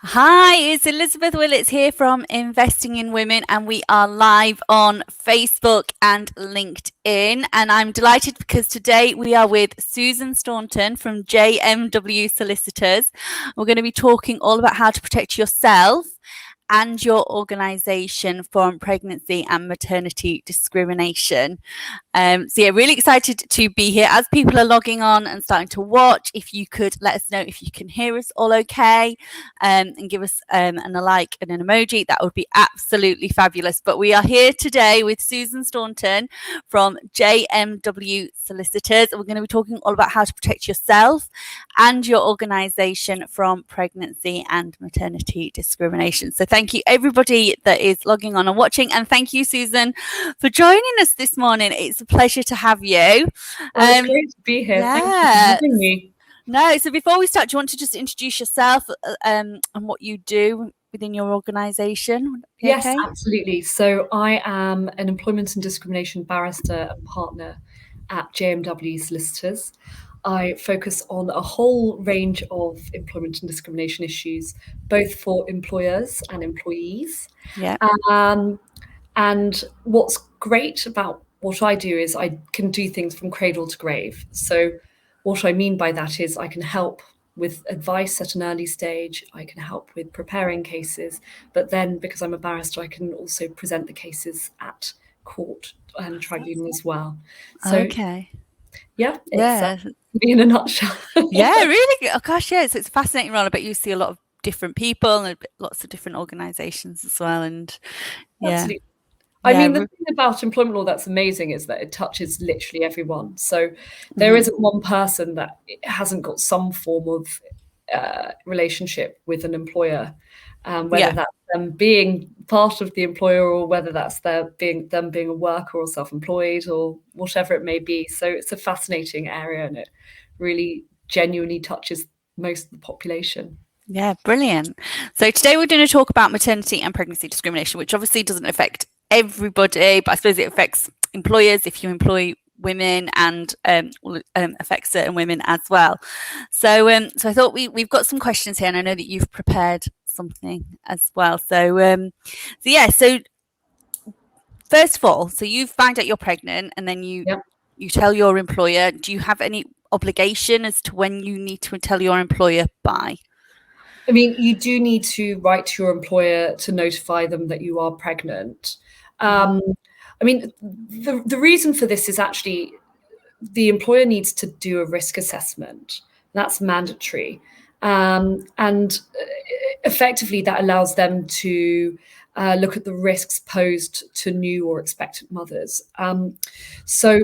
Hi, it's Elizabeth Willits here from Investing in Women, and we are live on Facebook and LinkedIn. And I'm delighted because today we are with Suzanne Staunton from JMW Solicitors. We're going to be talking all about how to protect yourself and your organisation from pregnancy and maternity discrimination. So yeah, really excited to be here. As people are logging on and starting to watch, if you could let us know if you can hear us all okay, and give us a like and an emoji, that would be absolutely fabulous. But we are here today with Suzanne Staunton from JMW Solicitors. We're going to be talking all about how to protect yourself and your organisation from pregnancy and maternity discrimination. So thank you everybody that is logging on and watching, and thank you, Suzanne, for joining us this morning. It's a pleasure to have you. It's great to be here. Yeah. Thank you for having me. No, so before we start, do you want to just introduce yourself and what you do within your organisation? Yes, absolutely. So I am an employment and discrimination barrister and partner at JMW Solicitors. I focus on a whole range of employment and discrimination issues, both for employers and employees. Yeah. And what's great about what I do is I can do things from cradle to grave. So what I mean by that is I can help with advice at an early stage. I can help with preparing cases, but then because I'm a barrister, I can also present the cases at court and tribunal as well. So, okay. Yeah, it's in a nutshell. Yeah, really. Oh gosh, yeah. So it's a fascinating role. I bet you see a lot of different people and lots of different organisations as well. And yeah. Absolutely. I mean, the thing about employment law that's amazing is that it touches literally everyone. So there isn't one person that hasn't got some form of relationship with an employer, whether that's them being part of the employer or whether that's them being a worker or self-employed or whatever it may be. So it's a fascinating area, and it really genuinely touches most of the population. Yeah, brilliant. So today we're going to talk about maternity and pregnancy discrimination, which obviously doesn't affect everybody, but I suppose it affects employers if you employ women, and affects certain women as well. So so I thought we've got some questions here, and I know that you've prepared something as well. So so first of all, so you find out you're pregnant, and then you tell your employer. Do you have any obligation as to when you need to tell your employer by? I mean, you do need to write to your employer to notify them that you are pregnant. I mean, the reason for this is actually the employer needs to do a risk assessment. That's mandatory. And effectively, that allows them to look at the risks posed to new or expectant mothers. So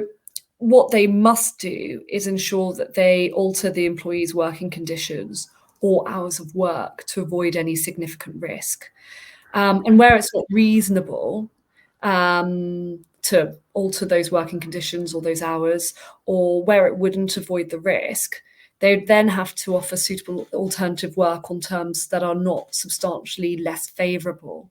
what they must do is ensure that they alter the employee's working conditions or hours of work to avoid any significant risk. And where it's not reasonable to alter those working conditions or those hours, or where it wouldn't avoid the risk, they would then have to offer suitable alternative work on terms that are not substantially less favourable.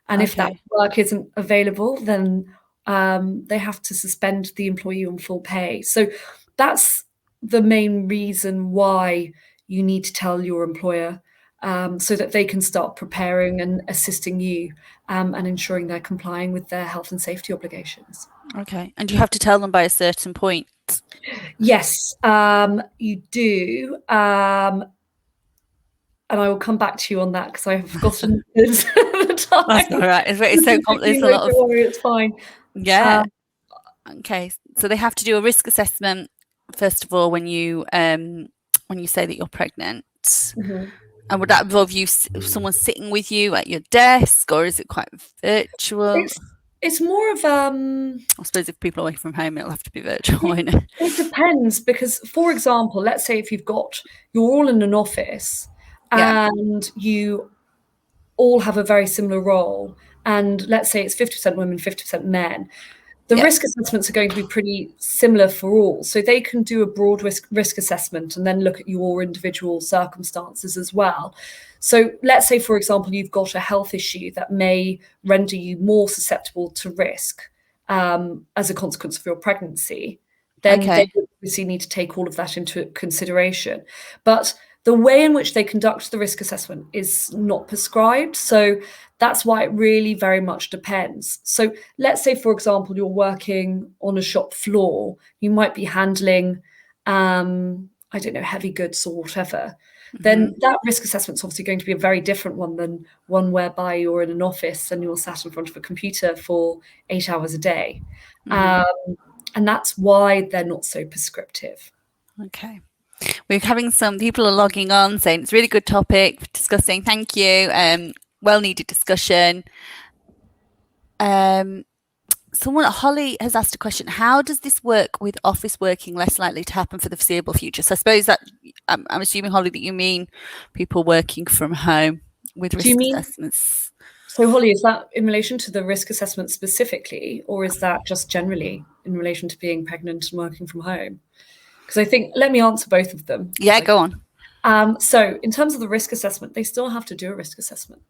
And if that work isn't available, then they have to suspend the employee on full pay. So that's the main reason why you need to tell your employer, so that they can start preparing and assisting you, and ensuring they're complying with their health and safety obligations. Okay. And do you have to tell them by a certain point? Yes, you do. And I will come back to you on that because I have forgotten the time. That's all right. It's so complex. Don't worry, it's fine. Yeah. Okay. So they have to do a risk assessment first of all when you say that you're pregnant. And would that involve someone sitting with you at your desk, or is it quite virtual? It's more of I suppose if people are away from home, it'll have to be virtual, won't it? It depends, because, for example, let's say if you're all in an office and you all have a very similar role, and let's say it's 50% women, 50% men, the risk assessments are going to be pretty similar for all. So they can do a broad risk assessment and then look at your individual circumstances as well. So let's say, for example, you've got a health issue that may render you more susceptible to risk as a consequence of your pregnancy. Then they obviously need to take all of that into consideration. But the way in which they conduct the risk assessment is not prescribed. So that's why it really very much depends. So let's say, for example, you're working on a shop floor, you might be handling, I don't know, heavy goods or whatever. Then that risk assessment is obviously going to be a very different one than one whereby you're in an office and you're sat in front of a computer for 8 hours a day. And that's why they're not so prescriptive. Okay. We're having some people are logging on saying it's a really good topic discussing. Thank you. Well needed discussion. Someone, Holly, has asked a question. How does this work with office working less likely to happen for the foreseeable future? So I suppose that I'm assuming, Holly, that you mean people working from home with risk assessments. So Holly, is that in relation to the risk assessment specifically, or is that just generally in relation to being pregnant and working from home? Because I think, let me answer both of them. Yeah, go on. So in terms of the risk assessment, they still have to do a risk assessment.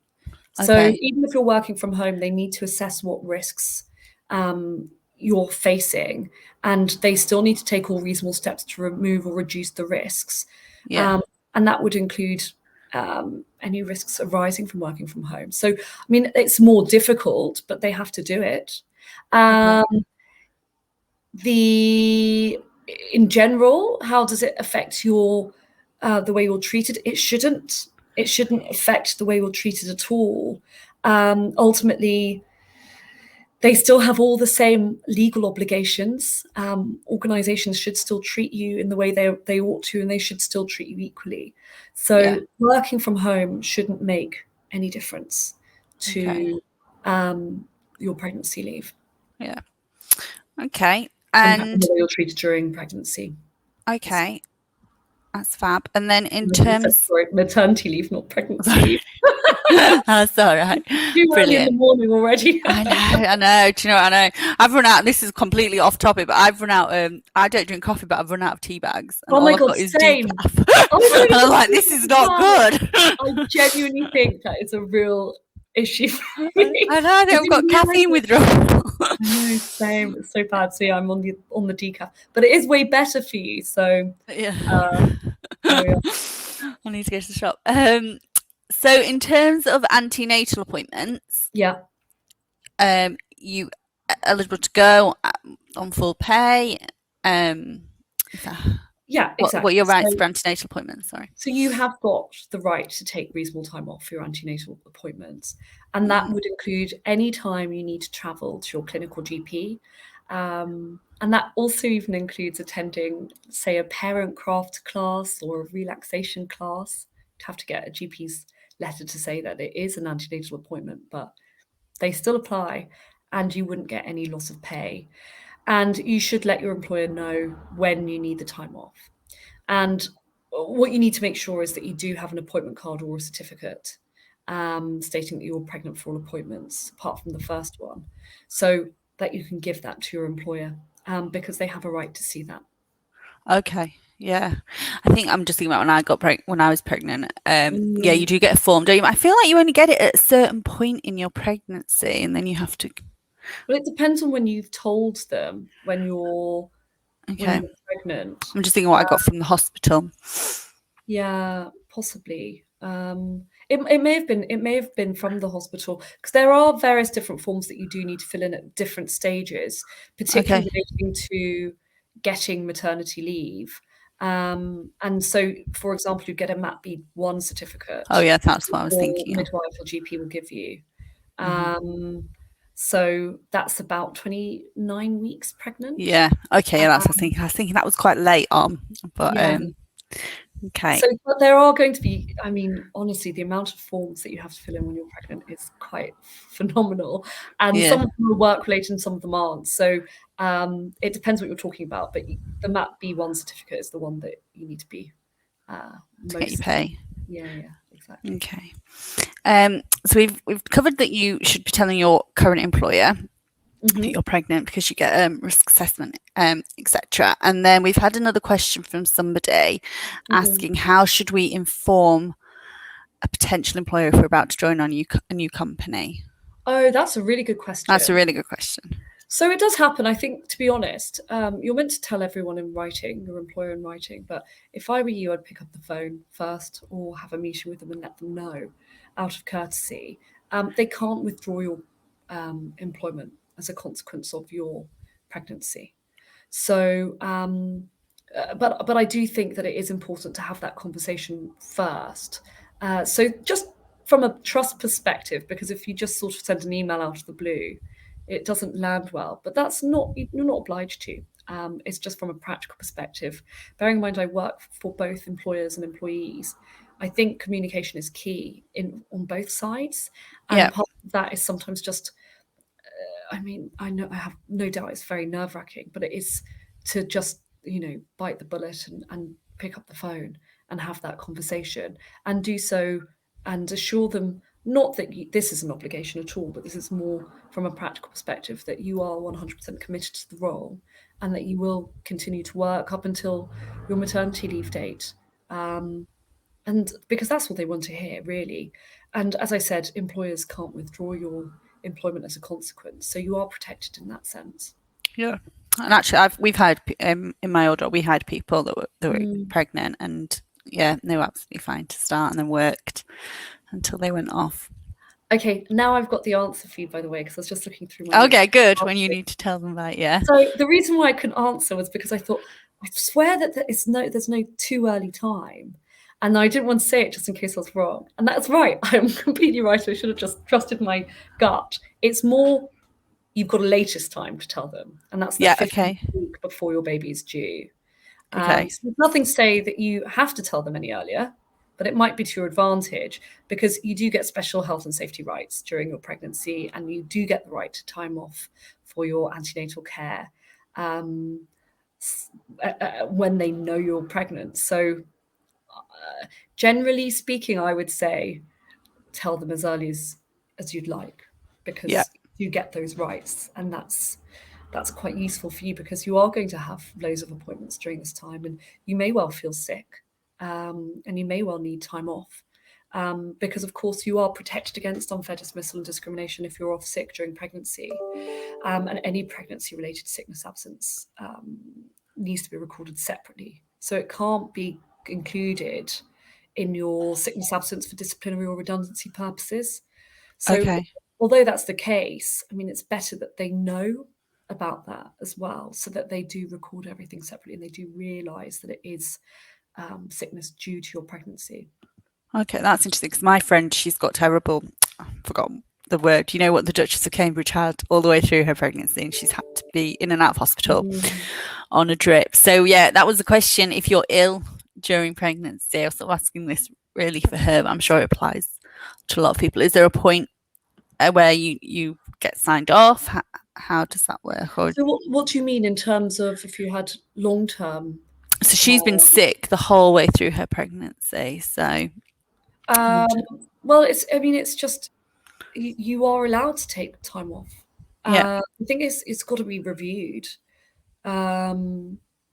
Okay. So even if you're working from home, they need to assess what risks you're facing, and they still need to take all reasonable steps to remove or reduce the risks. Yeah. And that would include any risks arising from working from home. So, I mean, it's more difficult, but they have to do it. In general, how does it affect your the way you're treated? It shouldn't affect the way you're treated at all. Ultimately, they still have all the same legal obligations. Organizations should still treat you in the way they ought to, and they should still treat you equally. So working from home shouldn't make any difference to your pregnancy leave. Yeah. Okay. And the way you're treated during pregnancy. Okay. That's fab. And then in terms... Sorry, maternity leave, not pregnancy leave. That's all right. Brilliant. In the morning already. I know. Do you know what I know? I've run out. This is completely off topic, but I've run out. I don't drink coffee, but I've run out of tea bags. Oh my God, same. And I'm like, this is not good. I genuinely think that is a real issue for me. I know. I've got caffeine withdrawal. I know, same. It's so bad. So yeah, I'm on the decaf, but it is way better for you. So yeah. I need to go to the shop. So in terms of antenatal appointments, you eligible to go on full pay. Yeah, exactly. What are your rights for antenatal appointments? Sorry. So you have got the right to take reasonable time off for your antenatal appointments, and that would include any time you need to travel to your clinical GP. And that also even includes attending, say, a parent craft class or a relaxation class. You have to get a GP's letter to say that it is an antenatal appointment, but they still apply, and you wouldn't get any loss of pay. And you should let your employer know when you need the time off. And what you need to make sure is that you do have an appointment card or a certificate stating that you're pregnant for all appointments, apart from the first one, so that you can give that to your employer, because they have a right to see that. Okay. Yeah, I think I'm just thinking about when I was pregnant. Yeah, you do get a form, don't you? I feel like you only get it at a certain point in your pregnancy, and then you have to. Well, it depends on when you've told them when you're pregnant. I'm just thinking what I got from the hospital. Yeah, possibly. It may have been from the hospital, because there are various different forms that you do need to fill in at different stages, particularly relating to getting maternity leave. And so, for example, you get a MAP-B1 certificate. Oh yeah, that's what I was thinking. Midwife or GP will give you. So that's about 29 weeks pregnant. Yeah. Okay. Yeah, that's what I was thinking. I was thinking that was quite late on, but okay. So, but there are going to be, I mean, honestly, the amount of forms that you have to fill in when you're pregnant is quite phenomenal. And some of them are work related and some of them aren't. So it depends what you're talking about. But the MAP-B1 certificate is the one that you need to be to get your pay. Yeah, exactly. Okay. So we've covered that you should be telling your current employer that you're pregnant because you get risk assessment, etc. And then we've had another question from somebody asking, how should we inform a potential employer if we're about to join a new company? Oh, that's a really good question. That's a really good question. So it does happen. I think, to be honest, you're meant to tell everyone in writing, your employer in writing. But if I were you, I'd pick up the phone first or have a meeting with them and let them know out of courtesy. They can't withdraw your employment as a consequence of your pregnancy. So, but I do think that it is important to have that conversation first. So just from a trust perspective, because if you just sort of send an email out of the blue, it doesn't land well. But that's not, you're not obliged to. It's just from a practical perspective. Bearing in mind, I work for both employers and employees. I think communication is key on both sides, and part of that is sometimes just. I mean, I know I have no doubt it's very nerve-wracking, but it is to just bite the bullet and pick up the phone and have that conversation and do so and assure them not that this is an obligation at all, but this is more from a practical perspective that you are 100% committed to the role and that you will continue to work up until your maternity leave date. And because that's what they want to hear, really. And as I said, employers can't withdraw your employment as a consequence, so you are protected in that sense. Yeah. And actually, we've had in my old job, we had people that were pregnant, and yeah, they were absolutely fine to start, and then worked until they went off. Okay, now I've got the answer for you, by the way, because I was just looking through my Okay, good. When you need to tell them that, yeah. So the reason why I couldn't answer was because I thought, I swear that there's no too early time. And I didn't want to say it just in case I was wrong. And that's right. I'm completely right. I should have just trusted my gut. It's more, you've got a latest time to tell them. And that's the 15th week before your baby is due. So there's nothing to say that you have to tell them any earlier, but it might be to your advantage because you do get special health and safety rights during your pregnancy, and you do get the right to time off for your antenatal care when they know you're pregnant. So generally speaking, I would say tell them as early as you'd like, because you get those rights, and that's quite useful for you because you are going to have loads of appointments during this time, and you may well feel sick, and you may well need time off, because of course you are protected against unfair dismissal and discrimination if you're off sick during pregnancy, and any pregnancy-related sickness absence needs to be recorded separately, so it can't be included in your sickness absence for disciplinary or redundancy purposes. So although that's the case, I mean, it's better that they know about that as well, so that they do record everything separately and they do realise that it is sickness due to your pregnancy. Okay, that's interesting because my friend, she's got terrible, I forgot the word, you know what the Duchess of Cambridge had all the way through her pregnancy, and she's had to be in and out of hospital on a drip. So yeah, that was the question. If you're ill during pregnancy, I was sort of asking this really for her, but I'm sure it applies to a lot of people. Is there a point where you get signed off? How does that work? Or... So what do you mean in terms of if you had long-term? So she's been sick the whole way through her pregnancy. So, well, it's just you are allowed to take time off. I think it's got to be reviewed,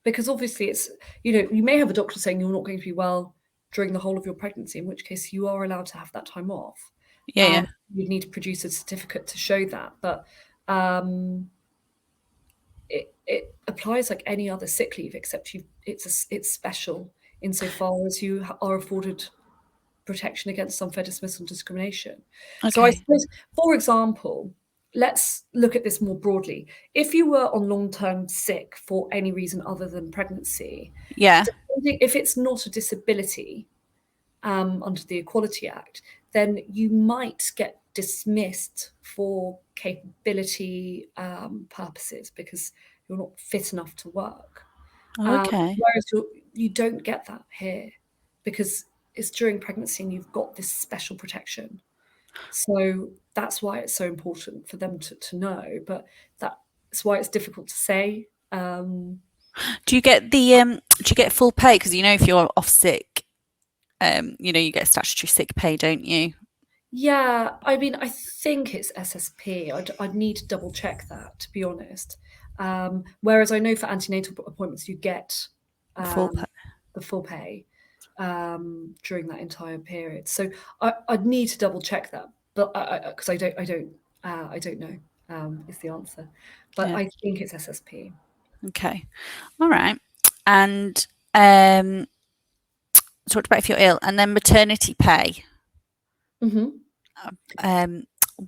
because obviously it's you may have a doctor saying you're not going to be well during the whole of your pregnancy, in which case you are allowed to have that time off. You'd need to produce a certificate to show that, but it applies like any other sick leave, except it's special insofar as you are afforded protection against unfair dismissal and discrimination. So I suppose, for example, let's look at this more broadly. If you were on long-term sick for any reason other than pregnancy, if it's not a disability under the Equality Act, then you might get dismissed for capability purposes because you're not fit enough to work. Whereas you don't get that here because it's during pregnancy and you've got this special protection. So that's why it's so important for them to know, but that's why it's difficult to say. Do you get full pay? Because if you're off sick, you get statutory sick pay, don't you? Yeah, I mean, I think it's SSP. I'd need to double check that, to be honest. Whereas I know for antenatal appointments, you get the full pay during that entire period. So I'd need to double check that, but because I don't know. is the answer. But Yeah. I think it's SSP. Okay. All right. And talked about if you're ill, and then maternity pay.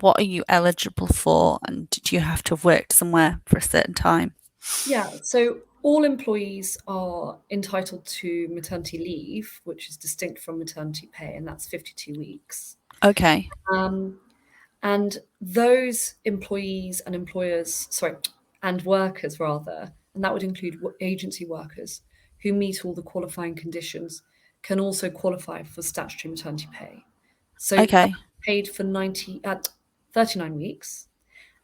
What are you eligible for, and do you have to have worked somewhere for a certain time? Yeah, so all employees are entitled to maternity leave, which is distinct from maternity pay, and that's 52 weeks. Okay. And those employees and employers, and workers rather, and that would include agency workers who meet all the qualifying conditions, can also qualify for statutory maternity pay. So Okay. paid for 39 weeks,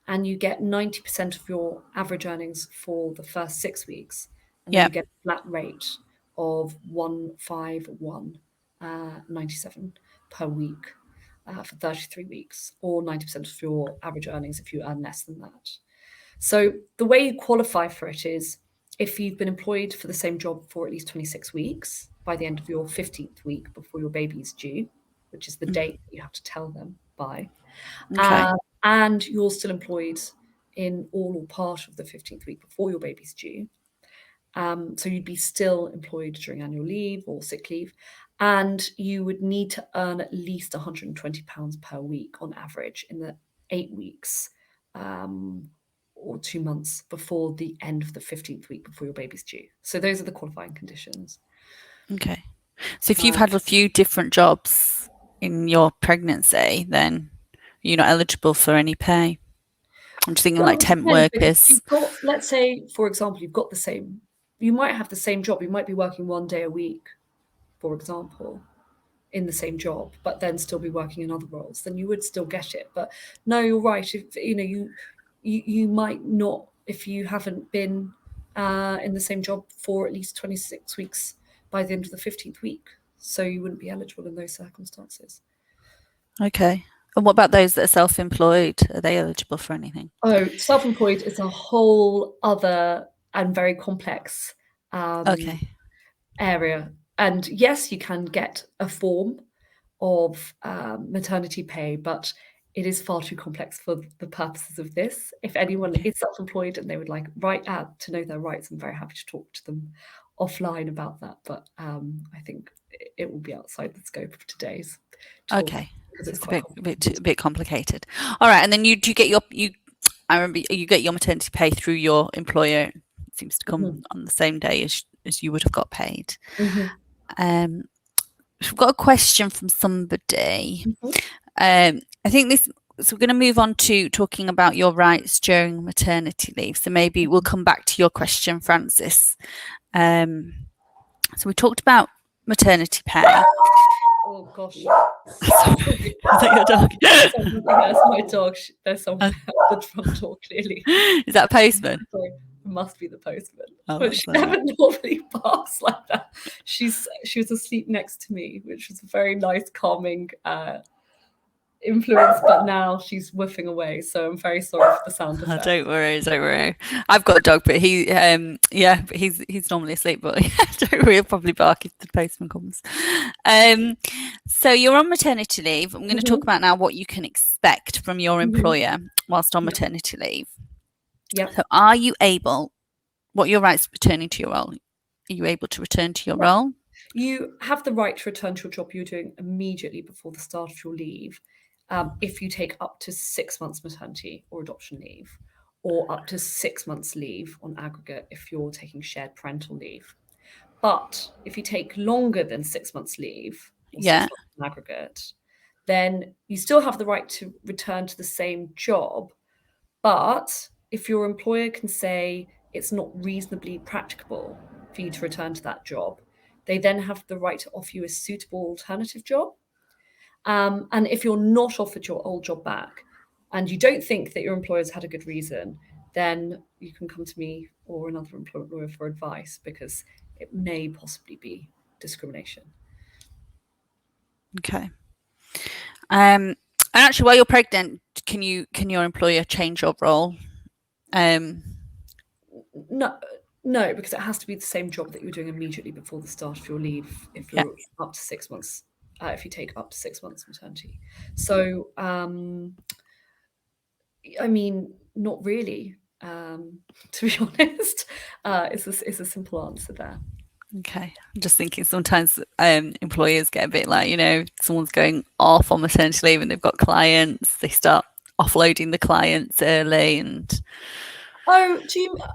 and you get 90% of your average earnings for the first 6 weeks, and then Yeah. you get a flat rate of 151.97 per week for 33 weeks, or 90% of your average earnings if you earn less than that. So the way you qualify for it is if you've been employed for the same job for at least 26 weeks by the end of your 15th week before your baby is due, which is the date that you have to tell them by. Okay. And you're still employed in all or part of the 15th week before your baby's due. So you'd be still employed during annual leave or sick leave, and you would need to earn at least £120 per week on average in the 8 weeks or 2 months before the end of the 15th week before your baby's due. So those are the qualifying conditions. Okay. So if you've had a few different jobs in your pregnancy, then you're not eligible for any pay. I'm just thinking like temp workers. You've got, let's say, for example, you might have the same job. You might be working 1 day a week, for example, in the same job, but then still be working in other roles. Then you would still get it. But no, you're right. If you might not, if you haven't been in the same job for at least 26 weeks by the end of the 15th week, so you wouldn't be eligible in those circumstances. Okay. And what about those that are self-employed? Are they eligible for anything? Oh, self-employed is a whole other and very complex area. And yes, you can get a form of maternity pay, but it is far too complex for the purposes of this. If anyone is self-employed and they would like to know their rights, I'm very happy to talk to them offline about that. But I think it will be outside the scope of today's talk. Okay. It's a bit complicated. All right, and then I remember you get your maternity pay through your employer. It seems to come on the same day as you would have got paid. We've got a question from somebody. I think this. So we're going to move on to talking about your rights during maternity leave. So maybe we'll come back to your question, Francis. So we talked about maternity pay. Oh gosh. Sorry. Is that your dog? That's my dog. There's someone at the front door, clearly. Is that a postman? Sorry, it must be the postman. Oh, but she never normally barks like that. She was asleep next to me, which was a very nice, calming influence, but now she's whiffing away, so I'm very sorry for the sound effect. Don't worry. I've got a dog, but he's normally asleep, but don't worry, he'll probably bark if the postman comes. So you're on maternity leave. I'm going to talk about now what you can expect from your employer whilst on maternity leave. Yeah. So what are your rights returning to your role? Are you able to return to your role? You have the right to return to your job you're doing immediately before the start of your leave. If you take up to 6 months maternity or adoption leave, or up to 6 months leave on aggregate if you're taking shared parental leave. But if you take longer than 6 months leave, or 6 months on aggregate, then you still have the right to return to the same job. But if your employer can say it's not reasonably practicable for you to return to that job, they then have the right to offer you a suitable alternative job. And if you're not offered your old job back and you don't think that your employer's had a good reason, then you can come to me or another employer for advice, because it may possibly be discrimination. Okay. And actually, while you're pregnant, can your employer change your role? No, because it has to be the same job that you're doing immediately before the start of your leave if you're up to 6 months. If you take up to 6 months maternity. So I mean, not really. To be honest, it's a simple answer there. Okay. I'm just thinking sometimes employers get a bit like, someone's going off on maternity leave and they've got clients, they start offloading the clients early and Oh,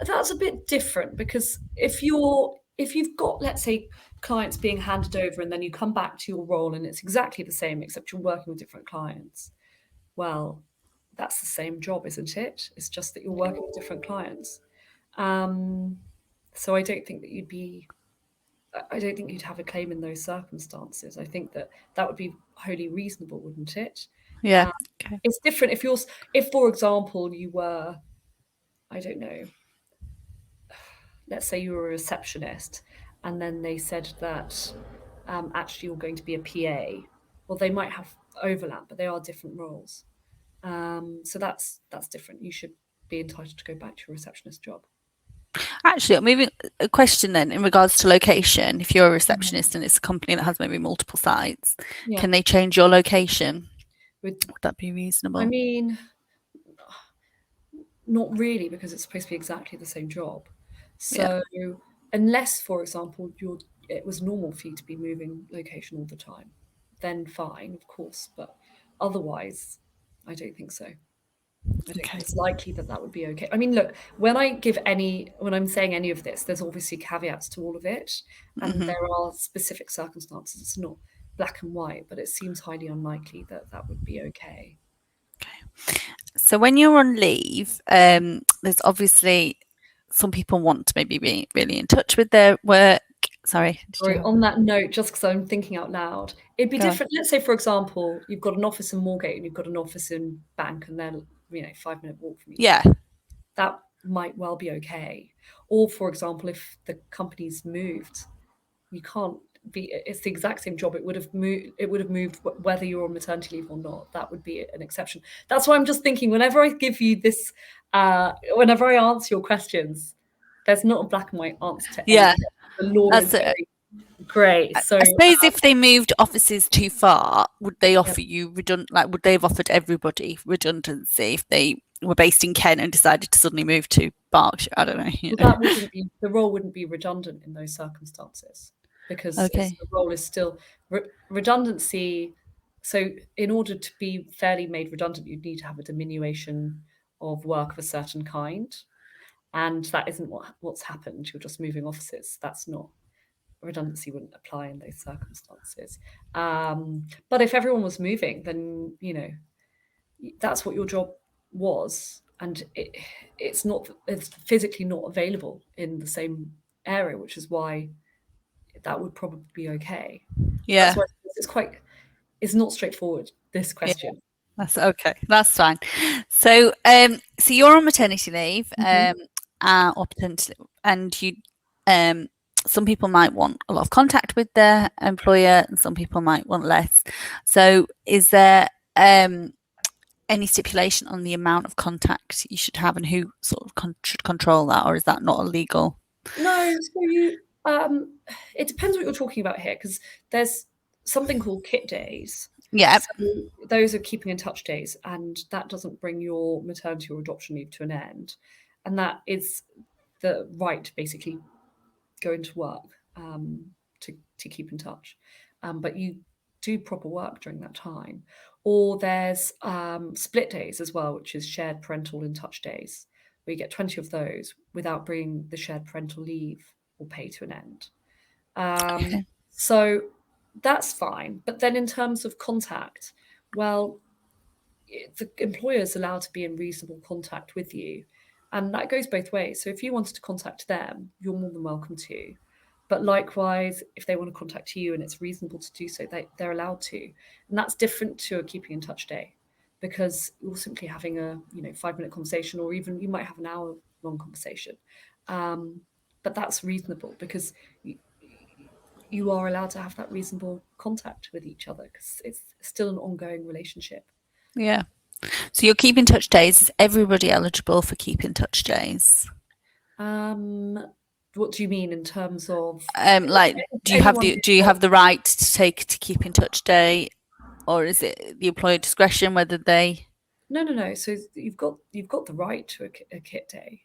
that's a bit different, because if you've got, let's say, clients being handed over and then you come back to your role and it's exactly the same except you're working with different clients, well, that's the same job, isn't it? It's just that you're working with different clients. So I don't think you'd have a claim in those circumstances. I think that would be wholly reasonable, wouldn't it? yeah. Um, Okay. it's different if, for example, you were, I don't know, let's say you were a receptionist, and then they said that actually you're going to be a PA. Well, they might have overlap, but they are different roles. So that's different. You should be entitled to go back to your receptionist job. Actually, moving a question then in regards to location. If you're a receptionist and it's a company that has maybe multiple sites, Yeah. can they change your location? Would that be reasonable? I mean, not really, because it's supposed to be exactly the same job. So unless, for example, it was normal for you to be moving location all the time, then fine, of course. But otherwise, I don't think so. I don't think it's likely that would be okay. I mean, look, when I'm saying any of this, there's obviously caveats to all of it, and Mhm. there are specific circumstances. It's not black and white, but it seems highly unlikely that would be okay. So when you're on leave, there's obviously some people want to maybe be really in touch with their work. Sorry. Sorry, on that note, just because I'm thinking out loud, it'd be Go on. different. Let's say, for example, you've got an office in Moorgate and you've got an office in Bank, and they're 5-minute walk from each Yeah. other. That might well be okay. Or, for example, if the company's moved, you can't be. It's the exact same job. It would have moved. It would have moved whether you're on maternity leave or not. That would be an exception. That's why I'm just thinking. Whenever I give you this, whenever I answer your questions, there's not a black and white answer to any Yeah. of it. The law is That's it. very grey. So I suppose if they moved offices too far, would they offer you would they have offered everybody redundancy if they were based in Kent and decided to suddenly move to Berkshire? I don't know. that wouldn't be, the role wouldn't be redundant in those circumstances, because Okay. the role is still redundancy. So in order to be fairly made redundant, you'd need to have a diminution of work of a certain kind, and that isn't what's happened. You're just moving offices. That's not, redundancy wouldn't apply in those circumstances. But if everyone was moving, then that's what your job was, and it's physically not available in the same area, which is why that would probably be okay. Yeah. That's why it's not straightforward, this question. That's okay. That's fine. So, so you're on maternity leave, or potentially, and you, some people might want a lot of contact with their employer, and some people might want less. So, is there any stipulation on the amount of contact you should have, and who sort of should control that, or is that not illegal? No, so it depends what you're talking about here, because there's something called kit days. Yeah. So those are keeping in touch days, and that doesn't bring your maternity or adoption leave to an end. And that is the right to basically go into work, to keep in touch. But you do proper work during that time. Or there's split days as well, which is shared parental in touch days, where you get 20 of those without bringing the shared parental leave or pay to an end. Okay. So that's fine. But then in terms of contact, well, the employer is allowed to be in reasonable contact with you. And that goes both ways. So if you wanted to contact them, you're more than welcome to. But likewise, if they want to contact you and it's reasonable to do so, they're allowed to. And that's different to a keeping in touch day, because you're simply having a 5-minute conversation, or even you might have an hour-long conversation. But that's reasonable, because you are allowed to have that reasonable contact with each other, because it's still an ongoing relationship. Yeah. So your keep in touch days, is everybody eligible for keep in touch days? What do you mean in terms of like do you have the right to take to keep in touch day, or is it the employer discretion whether they No. So you've got the right to a kit day.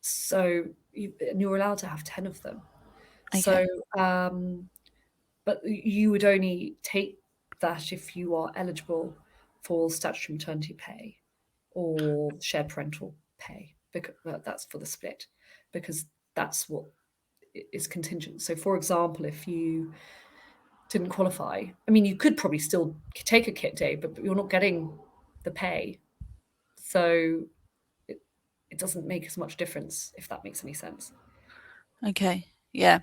So and you're allowed to have 10 of them. Okay. So, but you would only take that if you are eligible for statutory maternity pay or shared parental pay, because that's for the split, because that's what is contingent. So, for example, if you didn't qualify, I mean, you could probably still take a kit day, but you're not getting the pay. So it doesn't make as much difference, if that makes any sense. Okay. Yeah.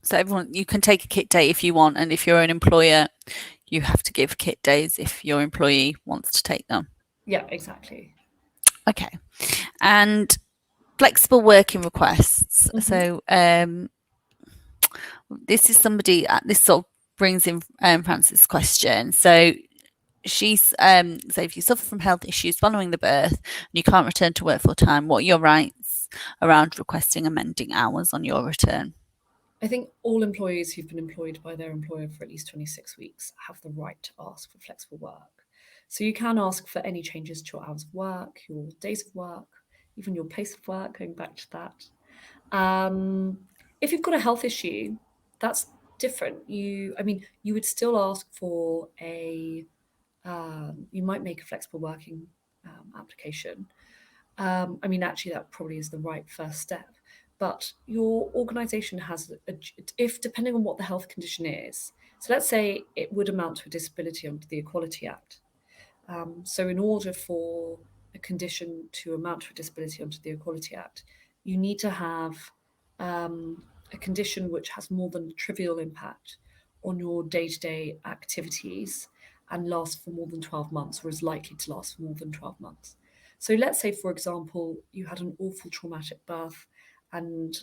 So you can take a kit day if you want, and if you're an employer, you have to give kit days if your employee wants to take them. Yeah, exactly. Okay. And flexible working requests. Mm-hmm. So this is somebody, this sort of brings in Francis' question. So she's so if you suffer from health issues following the birth and you can't return to work full time, what are your rights around requesting amending hours on your return? I think all employees who've been employed by their employer for at least 26 weeks have the right to ask for flexible work. So you can ask for any changes to your hours of work, your days of work, even your place of work, going back to that. If you've got a health issue, that's different. You would still ask for you might make a flexible working application. Actually, that probably is the right first step. But your organisation has, if depending on what the health condition is, so let's say it would amount to a disability under the Equality Act. So in order for a condition to amount to a disability under the Equality Act, you need to have a condition which has more than a trivial impact on your day-to-day activities and lasts for more than 12 months, or is likely to last for more than 12 months. So let's say, for example, you had an awful traumatic birth and,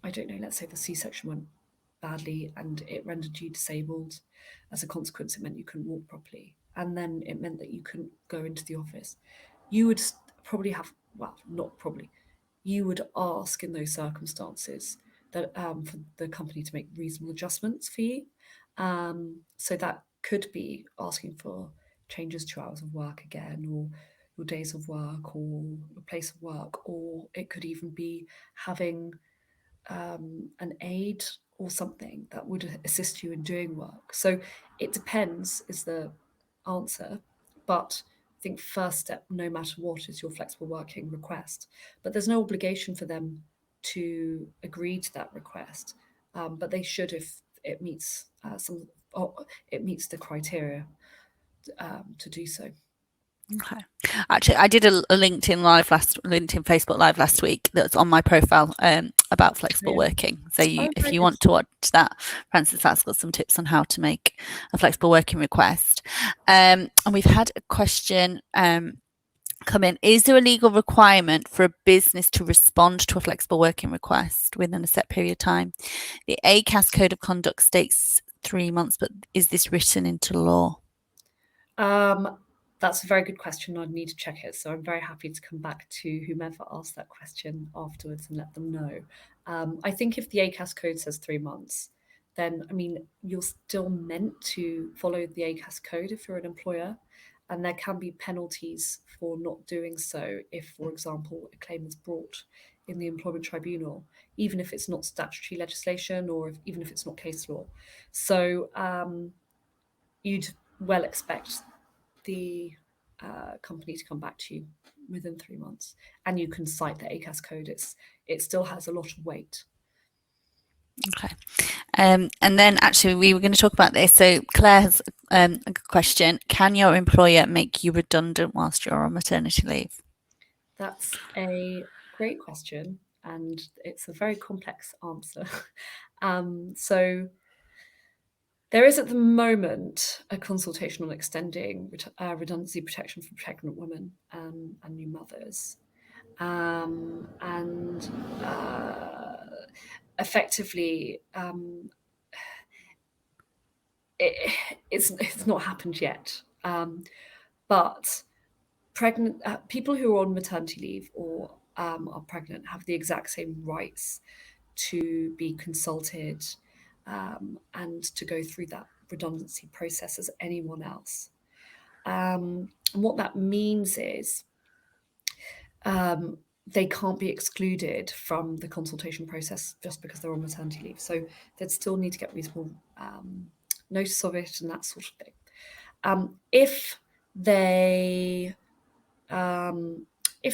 I don't know, let's say the C-section went badly and it rendered you disabled. As a consequence, it meant you couldn't walk properly. And then it meant that you couldn't go into the office. You would probably have, well, not probably, you would ask in those circumstances that for the company to make reasonable adjustments for you. So that could be asking for changes to hours of work again, or your days of work, or your place of work, or it could even be having an aid or something that would assist you in doing work. So it depends, is the answer. But I think first step, no matter what, is your flexible working request. But there's no obligation for them to agree to that request. But they should if it meets it meets the criteria to do so. Okay. Actually, I did a LinkedIn Facebook live last week that's on my profile about flexible working. So if you want to watch that, Francis has got some tips on how to make a flexible working request. And we've had a question come in. Is there a legal requirement for a business to respond to a flexible working request within a set period of time? The ACAS Code of Conduct states 3 months, but is this written into law? That's a very good question. I'd need to check it. So I'm very happy to come back to whomever asked that question afterwards and let them know. I think if the ACAS code says 3 months, then, you're still meant to follow the ACAS code if you're an employer. And there can be penalties for not doing so if, for example, a claim is brought in the employment tribunal, even if it's not statutory legislation or even if it's not case law. So you'd well expect the company to come back to you within 3 months, and you can cite the ACAS code. It still has a lot of weight. Okay. And then actually we were going to talk about this. So Claire has a question. Can your employer make you redundant whilst you're on maternity leave? That's a great question, and it's a very complex answer. So there is at the moment a consultation on extending redundancy protection for pregnant women and new mothers. And effectively, it's not happened yet. But pregnant people who are on maternity leave or are pregnant have the exact same rights to be consulted and to go through that redundancy process as anyone else. And what that means is they can't be excluded from the consultation process just because they're on maternity leave. So they'd still need to get reasonable notice of it and that sort of thing. If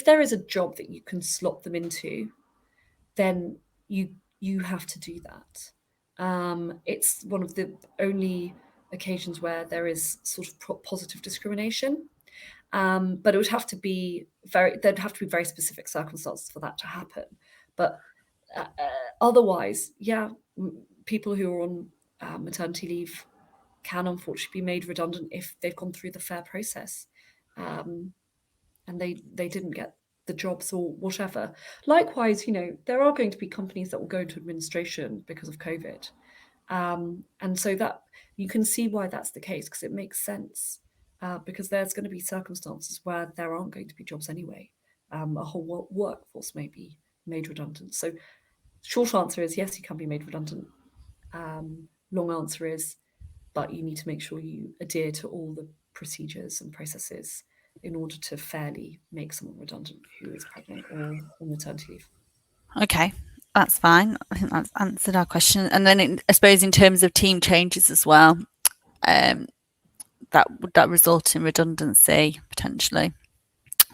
there is a job that you can slot them into, then you have to do that. It's one of the only occasions where there is sort of positive discrimination. But it would have to be there'd have to be very specific circumstances for that to happen. But otherwise, yeah, people who are on maternity leave can unfortunately be made redundant if they've gone through the fair process, and they didn't get the jobs or whatever. Likewise, there are going to be companies that will go into administration because of COVID. And so that you can see why that's the case, because it makes sense. Because there's going to be circumstances where there aren't going to be jobs anyway. A whole workforce may be made redundant. So short answer is yes, you can be made redundant. Long answer is, but you need to make sure you adhere to all the procedures and processes in order to fairly make someone redundant who is pregnant or on maternity leave. Okay, that's fine. I think that's answered our question. And then I suppose in terms of team changes as well, would that result in redundancy potentially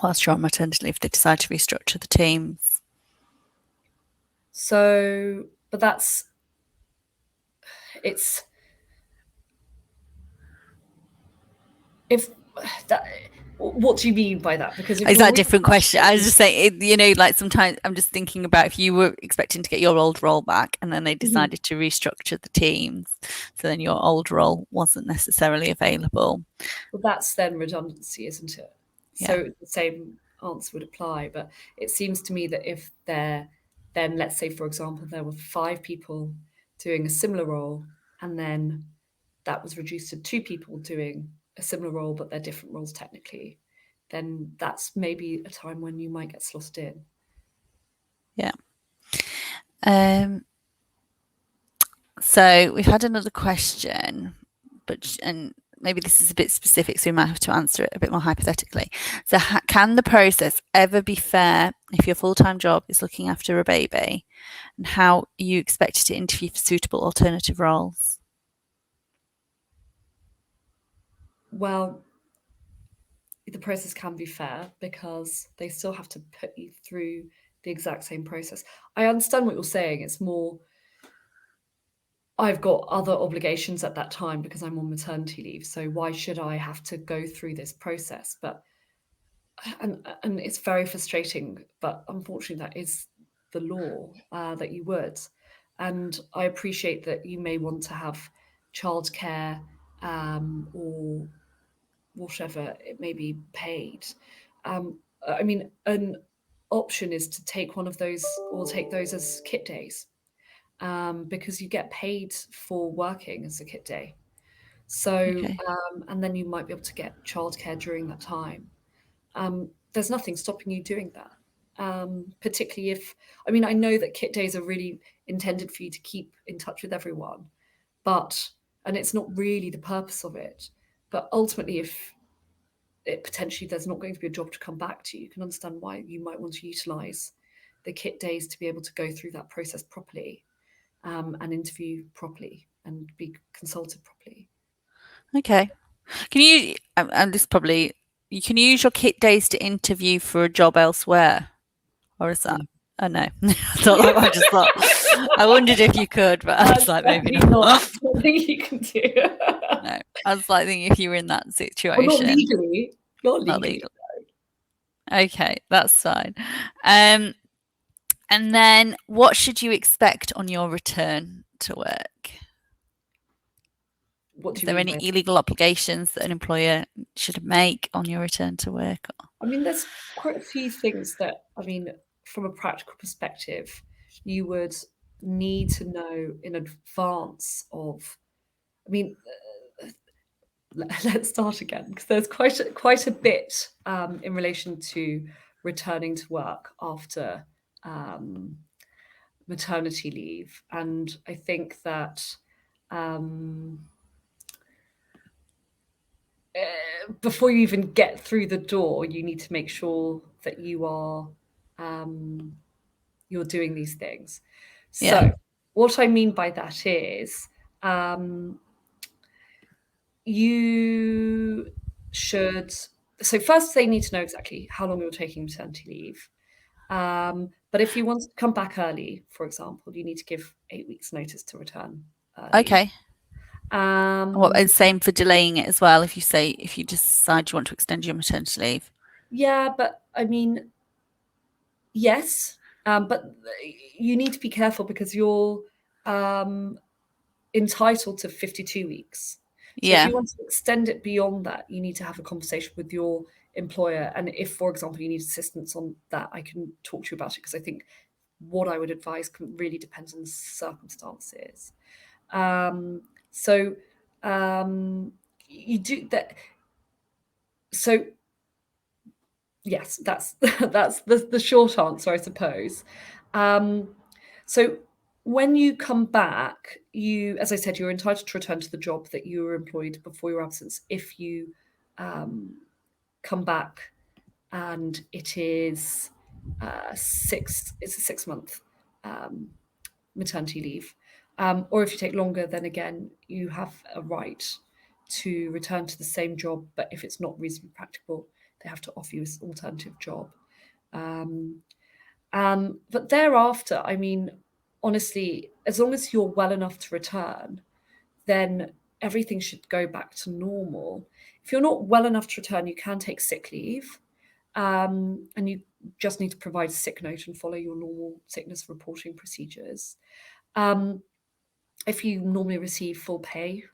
whilst you're on maternity leave if they decide to restructure the teams? So, but what do you mean by that? Because is that a different question? I was just saying, like sometimes I'm just thinking about if you were expecting to get your old role back and then they decided to restructure the teams, so then your old role wasn't necessarily available. Well, that's then redundancy, isn't it? Yeah. So the same answer would apply. But it seems to me that if then, let's say, for example, there were 5 people doing a similar role, and then that was reduced to 2 people doing a similar role, but they're different roles technically, then that's maybe a time when you might get slotted in. Yeah. So we've had another question, and maybe this is a bit specific, so we might have to answer it a bit more hypothetically. So can the process ever be fair if your full-time job is looking after a baby? And how are you expected to interview for suitable alternative roles? Well, the process can be fair because they still have to put you through the exact same process. I understand what you're saying. It's more, I've got other obligations at that time because I'm on maternity leave. So why should I have to go through this process? And it's very frustrating, but unfortunately that is the law, that you would. And I appreciate that you may want to have childcare, or whatever it may be paid. I mean, an option is to take one of those, or take those as kit days, because you get paid for working as a kit day. So, Okay. and then you might be able to get childcare during that time. There's nothing stopping you doing that. Particularly if, I mean, I know that kit days are really intended for you to keep in touch with everyone, and it's not really the purpose of it. But ultimately, if potentially there's not going to be a job to come back to, you can understand why you might want to utilize the kit days to be able to go through that process properly, and interview properly and be consulted properly. Okay. Can you, and this probably, you can use your kit days to interview for a job elsewhere? Or is that? Oh, no. I just thought, I wondered if you could, but I was like, maybe not. Something you can do. No, I was like thinking if you were in that situation. Well, not legally. Not Not legally. legal. Okay, that's fine. And then what should you expect on your return to work? What do Is you there mean any by illegal obligations that an employer should make on your return to work? I mean, there's quite a few things that, I mean, from a practical perspective, you would need to know in advance of. I mean, let's start again, because there's quite a bit in relation to returning to work after maternity leave, and I think that before you even get through the door, you need to make sure that you are you're doing these things. So what I mean by that is you should. So first, they need to know exactly how long you're taking maternity leave. But if you want to come back early, for example, you need to give 8 weeks notice to return early. Okay. Same for delaying it as well. If you decide you want to extend your maternity leave. Yeah, but I mean, yes, but you need to be careful because you're entitled to 52 weeks. So if you want to extend it beyond that, you need to have a conversation with your employer. And if, for example, you need assistance on that, I can talk to you about it, because I think what I would advise really depends on the circumstances. You do that. So yes, that's that's the short answer, I suppose. So when you come back, as I said, you're entitled to return to the job that you were employed before your absence if you come back and it is it's a 6-month maternity leave. Or if you take longer, then again, you have a right to return to the same job, but if it's not reasonably practical, they have to offer you an alternative job. But thereafter, I mean, honestly, as long as you're well enough to return, then everything should go back to normal. If you're not well enough to return, you can take sick leave, and you just need to provide a sick note and follow your normal sickness reporting procedures. If you normally receive full pay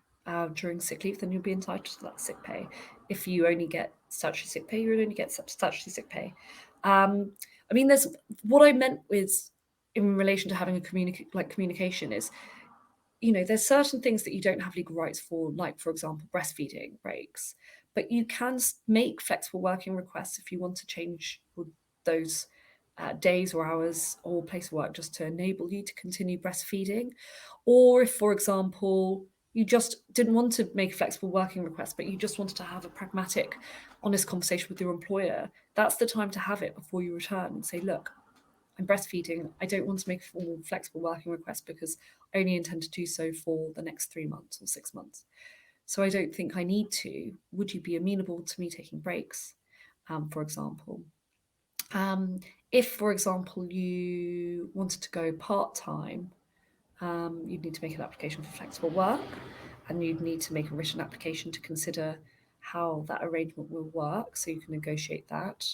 during sick leave, then you'll be entitled to that sick pay. If you only get statutory sick pay, you'll only get statutory sick pay. I mean, there's what I meant with in relation to having a communication is, there's certain things that you don't have legal rights for, like, for example, breastfeeding breaks, but you can make flexible working requests if you want to change those days or hours or place of work just to enable you to continue breastfeeding. Or if, for example, you just didn't want to make a flexible working request, but you just wanted to have a pragmatic, honest conversation with your employer, that's the time to have it before you return and say, look, I'm breastfeeding. I don't want to make a formal flexible working request because I only intend to do so for the next 3 months or 6 months. So I don't think I need to. Would you be amenable to me taking breaks, for example? If, for example, you wanted to go part-time, you'd need to make an application for flexible work, and you'd need to make a written application to consider how that arrangement will work, so you can negotiate that.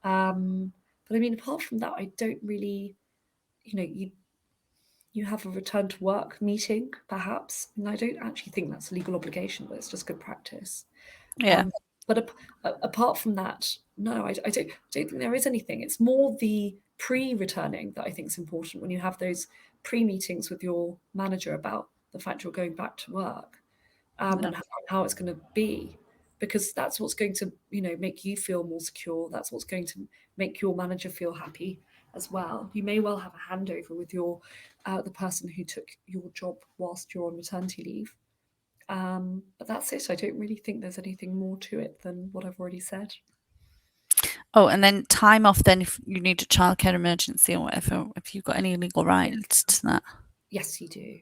But I mean, apart from that, I don't really, you have a return to work meeting, perhaps, and I don't actually think that's a legal obligation, but it's just good practice. But apart from that, no, I don't think there is anything. It's more the pre-returning that I think is important, when you have those pre-meetings with your manager about the fact you're going back to work, and how it's going to be, because that's what's going to, make you feel more secure. That's what's going to make your manager feel happy as well. You may well have a handover with the person who took your job whilst you're on maternity leave. But that's it. I don't really think there's anything more to it than what I've already said. Oh, and then time off then if you need a childcare emergency or whatever, if you've got any legal rights to that? Yes, you do.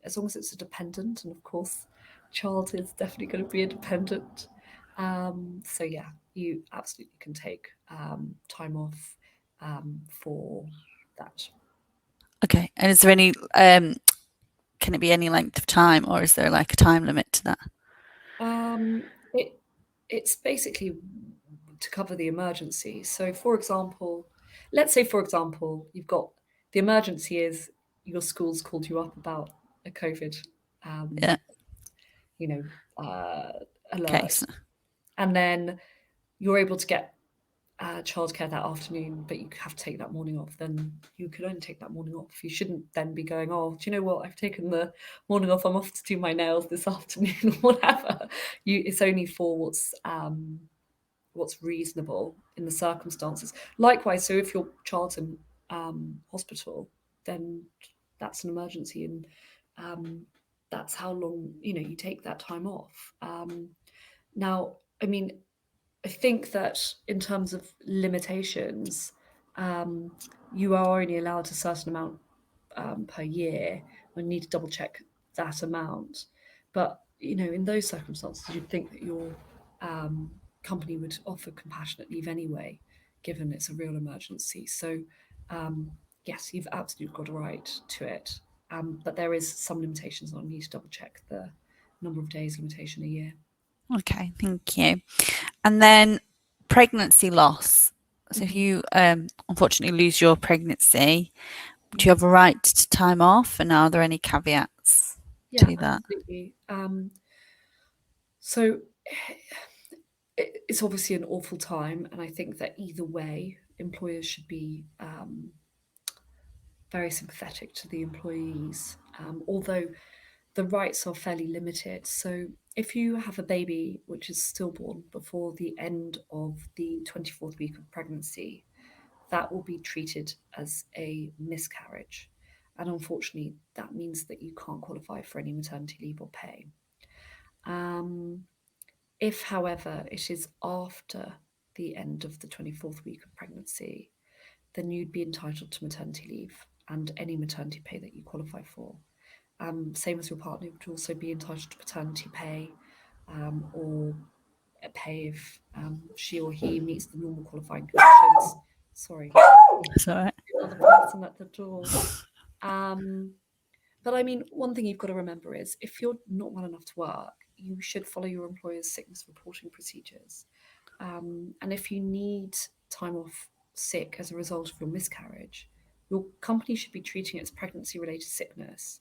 As long as it's a dependent, and of course, child is definitely going to be a dependent. So yeah, you absolutely can take time off for that. Okay. And is there any, can it be any length of time, or is there like a time limit to that? It's basically to cover the emergency. So, for example, let's say, for example, you've got the emergency is your school's called you up about a COVID, alert, Case. and then you're able to get childcare that afternoon, but you have to take that morning off. Then you could only take that morning off. You shouldn't then be going, oh, do you know what? I've taken the morning off. I'm off to do my nails this afternoon or whatever. It's only for what's reasonable in the circumstances. Likewise, so if your child's in hospital, then that's an emergency, and that's how long you take that time off. Now, I mean, I think that in terms of limitations, you are only allowed a certain amount per year. We need to double check that amount. But in those circumstances, you'd think that your company would offer compassionate leave anyway, given it's a real emergency. So yes, you've absolutely got a right to it. But there is some limitations, and I need to double check the number of days limitation a year. Okay, thank you. And then pregnancy loss. So if you unfortunately lose your pregnancy, do you have a right to time off? And are there any caveats to that? Absolutely. So it's obviously an awful time, and I think that either way, employers should be very sympathetic to the employees, although the rights are fairly limited. So if you have a baby which is stillborn before the end of the 24th week of pregnancy, that will be treated as a miscarriage. And unfortunately, that means that you can't qualify for any maternity leave or pay. If, however, it is after the end of the 24th week of pregnancy, then you'd be entitled to maternity leave and any maternity pay that you qualify for. Same as your partner would also be entitled to paternity pay or pay if she or he meets the normal qualifying conditions. Sorry, That's all right. another person at the door. But I mean, one thing you've got to remember is if you're not well enough to work, you should follow your employer's sickness reporting procedures. And if you need time off sick as a result of your miscarriage, your company should be treating it as pregnancy-related sickness.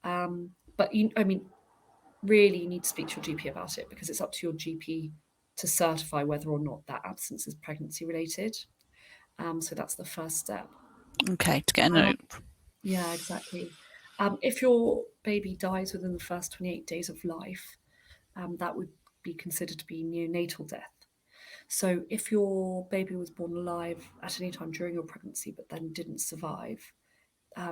But really, you need to speak to your GP about it, because it's up to your GP to certify whether or not that absence is pregnancy-related. So that's the first step. Okay, to get a note. Yeah, exactly. If your baby dies within the first 28 days of life, that would be considered to be neonatal death. So if your baby was born alive at any time during your pregnancy but then didn't survive,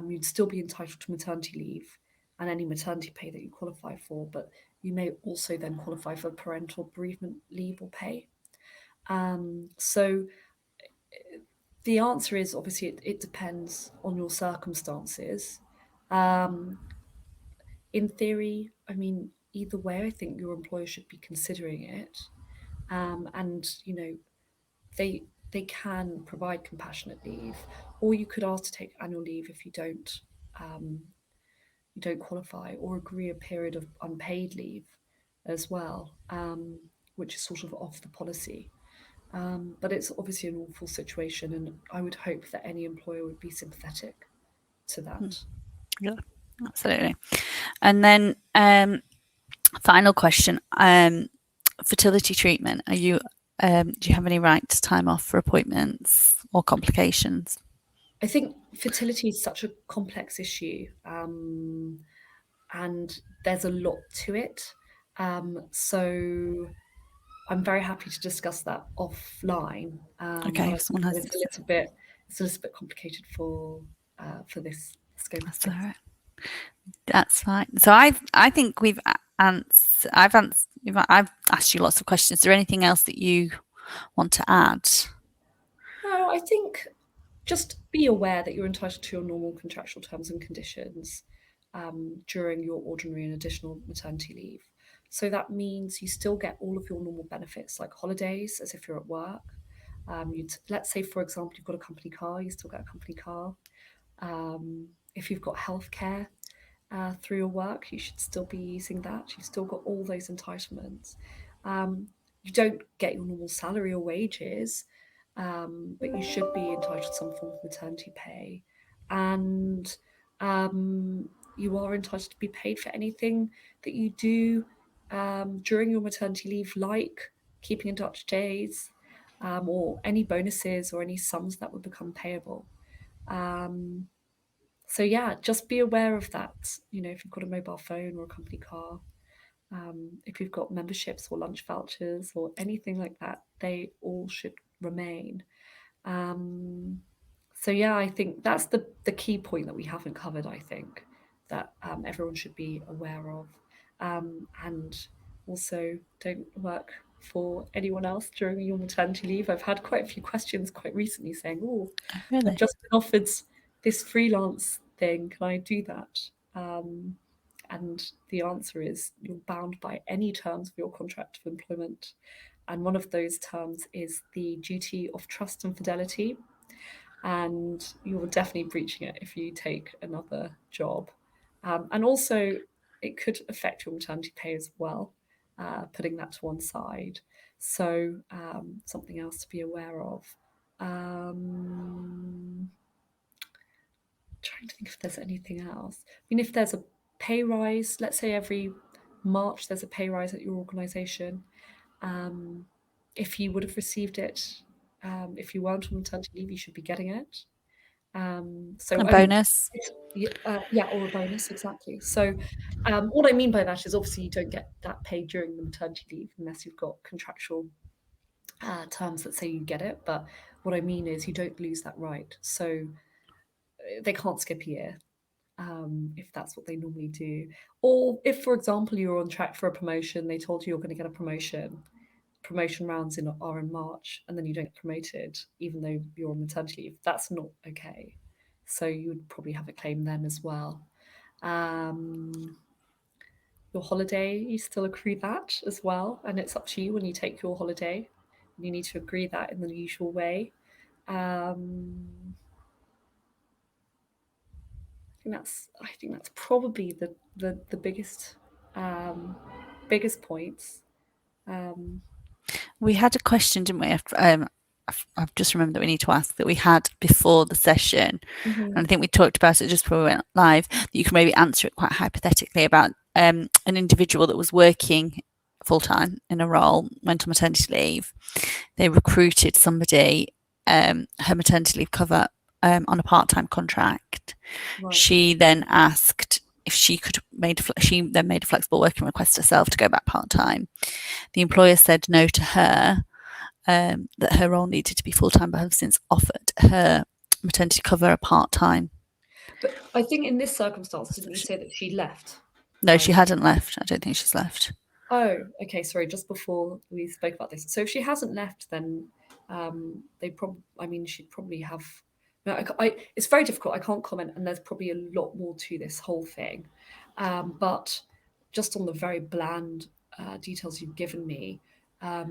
you'd still be entitled to maternity leave and any maternity pay that you qualify for, but you may also then qualify for parental bereavement leave or pay. So the answer is obviously it depends on your circumstances. In theory, I mean, either way, I think your employer should be considering it. And they can provide compassionate leave, or you could ask to take annual leave if you don't qualify, or agree a period of unpaid leave as well, which is sort of off the policy. But it's obviously an awful situation, and I would hope that any employer would be sympathetic to that. Yeah, absolutely. And then final question, fertility treatment. Are you do you have any right to time off for appointments or complications? I think fertility is such a complex issue, and there's a lot to it. So I'm very happy to discuss that offline. Okay, But if someone has it's a little bit complicated for this scope of things. right. That's fine. So I think I've asked you lots of questions. Is there anything else that you want to add? No, I think just be aware that you're entitled to your normal contractual terms and conditions during your ordinary and additional maternity leave. So that means you still get all of your normal benefits like holidays as if you're at work. Let's say, for example, you've got a company car, you still get a company car. If you've got healthcare through your work, you should still be using that. You've still got all those entitlements. You don't get your normal salary or wages, but you should be entitled to some form of maternity pay. And you are entitled to be paid for anything that you do during your maternity leave, like keeping in touch days, or any bonuses or any sums that would become payable. So yeah, just be aware of that. If you've got a mobile phone or a company car, if you've got memberships or lunch vouchers or anything like that, they all should remain. So yeah, I think that's the key point that we haven't covered. I think that everyone should be aware of, and also don't work for anyone else during your maternity leave? I've had quite a few questions quite recently saying, "Oh, Really? I've just been offered this freelance thing. Can I do that?" And the answer is you're bound by any terms of your contract of employment. And one of those terms is the duty of trust and fidelity. And you're definitely breaching it if you take another job. And also, it could affect your maternity pay as well, putting that to one side. So, something else to be aware of. Trying to think if there's anything else. I mean, if there's a pay rise, let's say every March there's a pay rise at your organisation. If you would have received it, if you weren't on maternity leave, you should be getting it. So A I mean, bonus. yeah, or a bonus, exactly. So what I mean by that is obviously you don't get that paid during the maternity leave unless you've got contractual terms that say you get it. But what I mean is you don't lose that right. So they can't skip a year. If that's what they normally do. Or if, for example, you're on track for a promotion, they told you you're going to get a promotion rounds are in March, and then you don't get promoted, even though you're on maternity leave, that's not okay. So you would probably have a claim then as well. Your holiday, you still accrue that as well, and it's up to you when you take your holiday. You need to agree that in the usual way. I think that's probably the biggest points. We had a question, didn't we? I've just remembered that we need to ask that we had before the session, and I think we talked about it just before we went live, that you can maybe answer it quite hypothetically about an individual that was working full-time in a role, went on maternity leave. They recruited somebody, her maternity leave cover, on a part-time contract. Right. She then asked if she then made a flexible working request herself to go back part-time. The employer said no to her, that her role needed to be full-time, but have since offered her maternity cover a part-time. But I think in this circumstance, didn't you say that she left? No, she hadn't left. I don't think she's left. Oh, okay. Sorry, just before we spoke about this. So if she hasn't left, then she'd probably have. No, it's very difficult. I can't comment, and there's probably a lot more to this whole thing. But just on the very bland details you've given me, I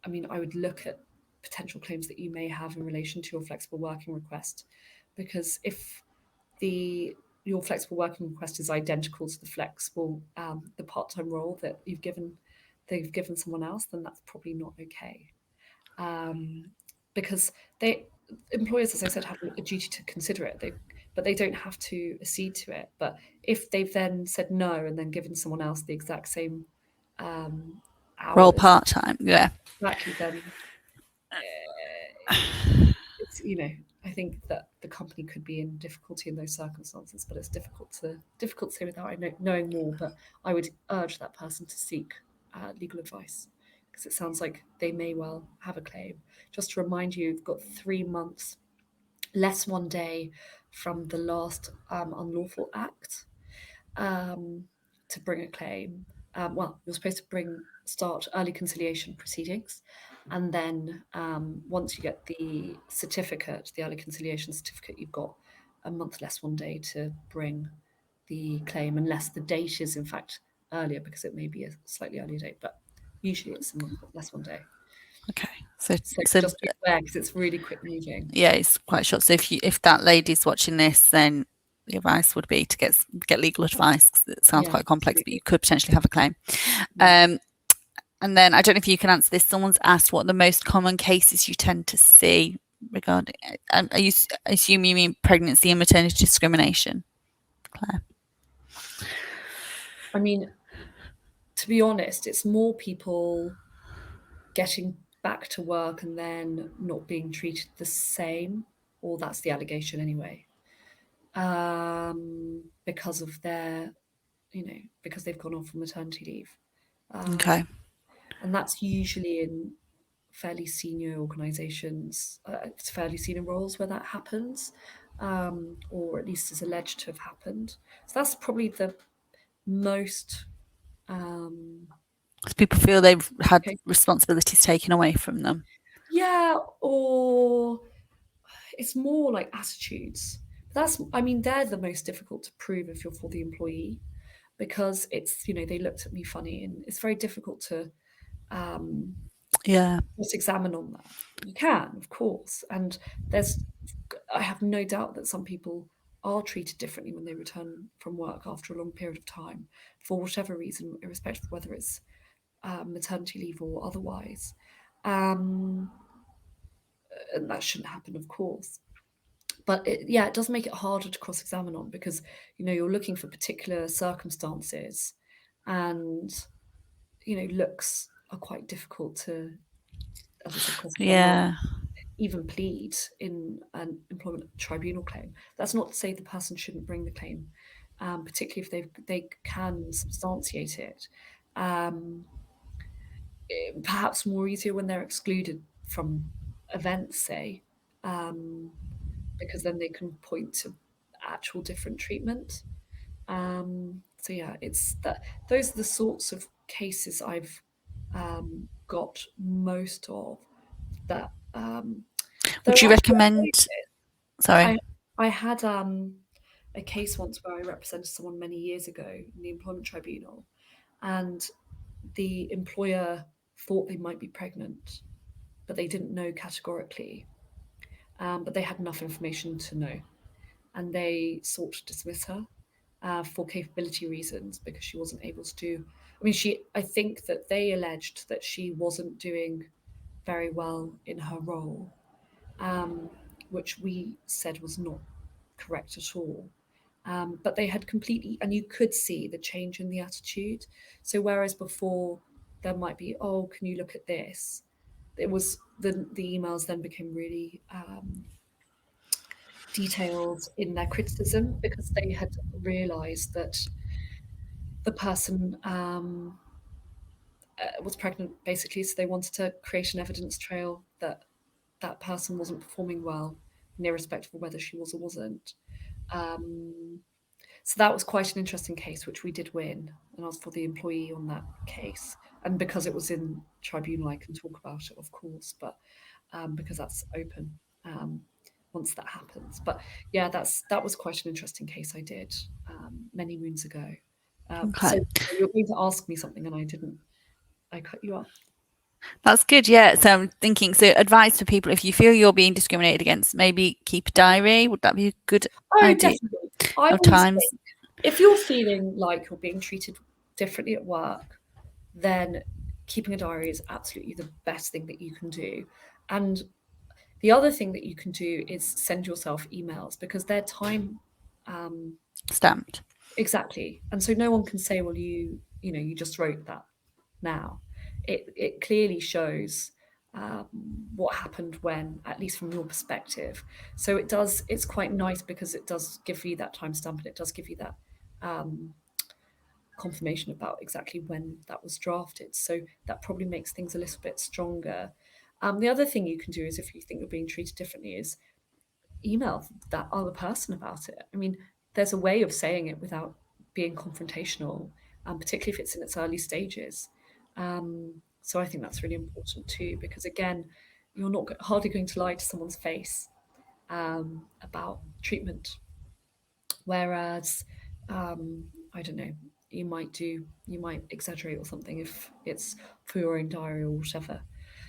would look at potential claims that you may have in relation to your flexible working request, because if your flexible working request is identical to the part-time role that they've given someone else, then that's probably not okay. Because employers, as I said, have a duty to consider it, but they don't have to accede to it. But if they've then said no and then given someone else the exact same hours, role part-time, yeah, exactly, then it's, I think that the company could be in difficulty in those circumstances, but it's difficult to say without knowing more. But I would urge that person to seek legal advice, because it sounds like they may well have a claim. Just to remind you, you've got 3 months less 1 day from the last unlawful act to bring a claim. You're supposed to start early conciliation proceedings, and then once you get the certificate, the early conciliation certificate, you've got a month less 1 day to bring the claim, unless the date is in fact earlier, because it may be a slightly earlier date, but usually it's a month less 1 day. Okay, so just be aware, because it's really quick moving. Yeah, it's quite short. So if that lady's watching this, then the advice would be to get legal advice, because it sounds quite complex, but you could potentially have a claim. And then I don't know if you can answer this. Someone's asked what the most common cases you tend to see regarding. I assume you mean pregnancy and maternity discrimination, Claire? I mean, to be honest, it's more people getting back to work and then not being treated the same, or that's the allegation anyway, because of because they've gone off on maternity leave. Okay. And that's usually in fairly senior organisations, fairly senior roles where that happens, or at least is alleged to have happened. So that's probably the most So people feel they've had Okay. responsibilities taken away from them. Yeah, or it's more like attitudes. They're the most difficult to prove if you're for the employee, because it's, they looked at me funny, and it's very difficult to Yeah. just examine on that. You can, of course, and I have no doubt that some people are treated differently when they return from work after a long period of time, for whatever reason, irrespective of whether it's maternity leave or otherwise. And that shouldn't happen, of course. But it does make it harder to cross-examine on, because you're looking for particular circumstances, and looks are quite difficult to, as I said, cross-examine on, Yeah. even plead in an employment tribunal claim. That's not to say the person shouldn't bring the claim, particularly if they can substantiate it. Perhaps more easier when they're excluded from events, say, because then they can point to actual different treatment. So yeah, it's that. Those are the sorts of cases I've got most of. That Would though you actually, recommend? Sorry. I had a case once where I represented someone many years ago in the employment tribunal, and the employer thought they might be pregnant, but they didn't know categorically. But they had enough information to know, and they sought to dismiss her for capability reasons, because she wasn't able to do. I think that they alleged that she wasn't doing very well in her role, which we said was not correct at all. But they had completely, and you could see the change in the attitude. So whereas before there might be, oh, can you look at this? It was the emails then became really detailed in their criticism, because they had realised that the person was pregnant, basically. So they wanted to create an evidence trail that that person wasn't performing well, irrespective of whether she was or wasn't. So that was quite an interesting case, which we did win, and I was for the employee on that case. And because it was in tribunal, I can talk about it, of course, but because that's open once that happens. But yeah, that was quite an interesting case I did many moons ago. So Okay. you're going to ask me something, and I cut you off. That's good. Yeah. So I'm thinking, so advice for people, if you feel you're being discriminated against, maybe keep a diary. Would that be a good idea? Definitely. I Of always times. think, if you're feeling like you're being treated differently at work, then keeping a diary is absolutely the best thing that you can do. And the other thing that you can do is send yourself emails, because they're time Stamped. exactly. And so no one can say, well, you just wrote that now. It clearly shows what happened when, at least from your perspective. So it's quite nice, because it does give you that timestamp, and it does give you that confirmation about exactly when that was drafted. So that probably makes things a little bit stronger. The other thing you can do is, if you think you're being treated differently, is email that other person about it. There's a way of saying it without being confrontational, particularly if it's in its early stages. So I think that's really important too, because again, you're not hardly going to lie to someone's face about treatment. Whereas, I don't know, you might exaggerate or something if it's for your own diary or whatever.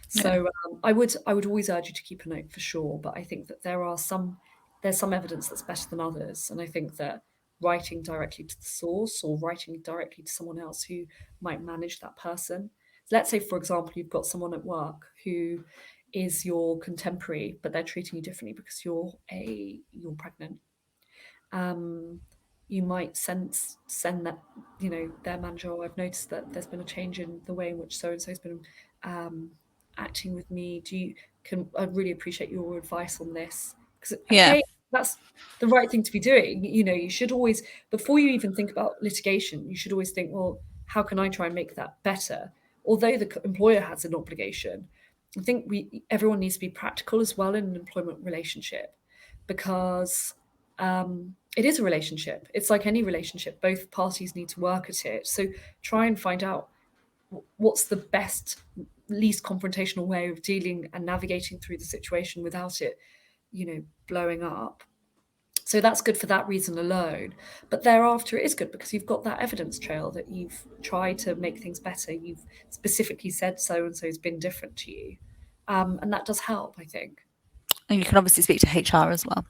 So I would always urge you to keep a note for sure. But I think that there's some evidence that's better than others, and I think that writing directly to the source, or writing directly to someone else who might manage that person. Let's say, for example, you've got someone at work who is your contemporary, but they're treating you differently because you're pregnant. You might send that, their manager, oh, I've noticed that there's been a change in the way in which so and so's been acting with me. I'd really appreciate your advice on this, because Yeah. that's the right thing to be doing. You should always, before you even think about litigation, you should always think, well, how can I try and make that better? Although the employer has an obligation, I think everyone needs to be practical as well in an employment relationship, because it is a relationship. It's like any relationship. Both parties need to work at it. So try and find out what's the best, least confrontational way of dealing and navigating through the situation without it, blowing up. So that's good for that reason alone. But thereafter, it is good because you've got that evidence trail that you've tried to make things better. You've specifically said so and so has been different to you. And that does help, I think. And you can obviously speak to HR as well,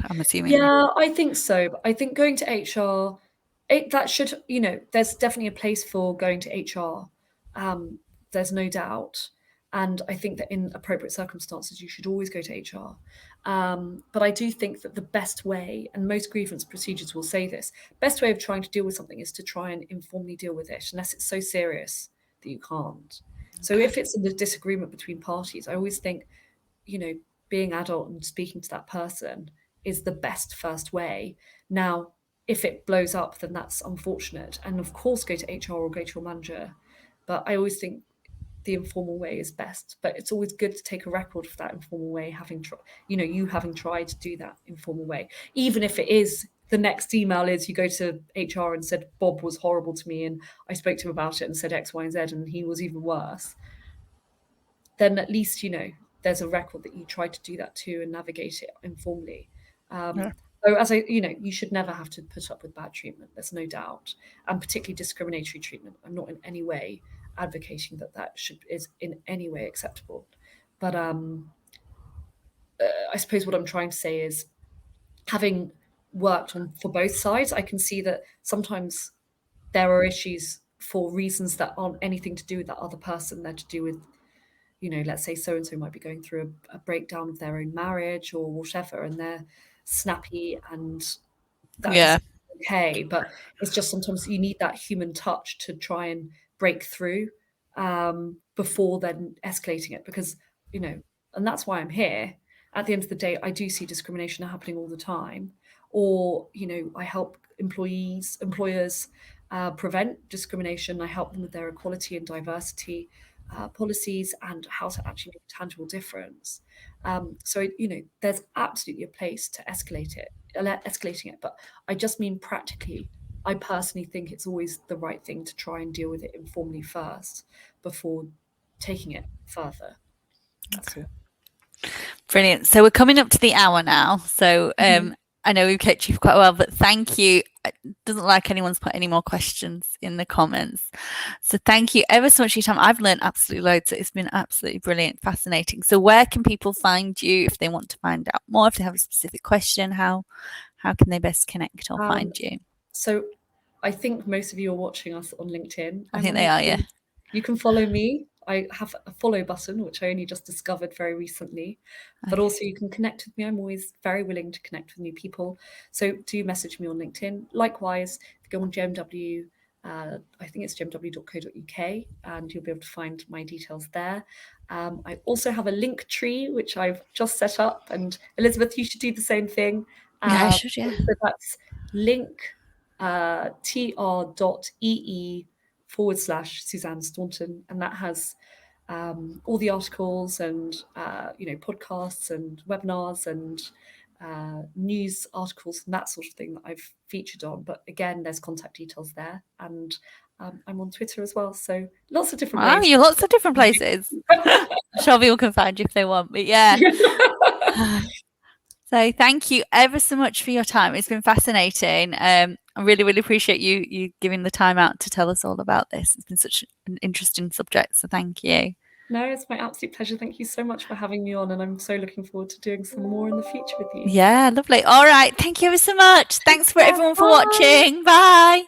I'm assuming. Yeah, I think so. But I think going to HR, that should, there's definitely a place for going to HR. There's no doubt. And I think that in appropriate circumstances, you should always go to HR. But I do think that the best way, and most grievance procedures will say this, best way of trying to deal with something is to try and informally deal with it, unless it's so serious that you can't. So if it's a disagreement between parties, I always think, being adult and speaking to that person is the best first way. Now, if it blows up, then that's unfortunate. And of course, go to HR or go to your manager. But I always think the informal way is best. But it's always good to take a record of that informal way, you having tried to do that informal way. Even if it is, the next email is you go to HR and said, Bob was horrible to me and I spoke to him about it and said X, Y, and Z, and he was even worse. Then at least, there's a record that you tried to do that too and navigate it informally. So as you should never have to put up with bad treatment. There's no doubt, and particularly discriminatory treatment. I'm not in any way advocating that is in any way acceptable. But I suppose what I'm trying to say is, having worked for both sides, I can see that sometimes there are issues for reasons that aren't anything to do with that other person. They're to do with, let's say so-and-so might be going through a breakdown of their own marriage or whatever, and they're snappy, and that's okay. But it's just sometimes you need that human touch to try and break through before then escalating it, because, and that's why I'm here. At the end of the day, I do see discrimination happening all the time, or, I help employers prevent discrimination. I help them with their equality and diversity policies and how to actually make a tangible difference. So, there's absolutely a place to escalating it. But I just mean practically, I personally think it's always the right thing to try and deal with it informally first before taking it further. That's all. Brilliant. So we're coming up to the hour now. So I know we've kept you for quite a while, but thank you. It doesn't look like anyone's put any more questions in the comments. So thank you ever so much for your time. I've learned absolutely loads. So it's been absolutely brilliant, fascinating. So where can people find you if they want to find out more, if they have a specific question? How can they best connect or find you? So I think most of you are watching us on LinkedIn. I think they are, yeah. You can follow me. I have a follow button, which I only just discovered very recently. But also you can connect with me. I'm always very willing to connect with new people. So do message me on LinkedIn. Likewise, if you go on GMW, I think it's gmw.co.uk, and you'll be able to find my details there. I also have a link tree, which I've just set up. And Elizabeth, you should do the same thing. Yeah, I should, yeah. So that's link tr.ee/Suzanne Staunton, and that has all the articles and podcasts and webinars and news articles and that sort of thing that I've featured on. But again, there's contact details there, and I'm on Twitter as well, so lots of different ways. You're lots of different places. I'm sure people can find you if they want, but yeah. So thank you ever so much for your time. It's been fascinating. I really, really appreciate you giving the time out to tell us all about this. It's been such an interesting subject, so thank you. No, it's my absolute pleasure. Thank you so much for having me on, and I'm so looking forward to doing some more in the future with you. Yeah, lovely. All right. Thank you ever so much. Thanks for everyone for watching. Bye.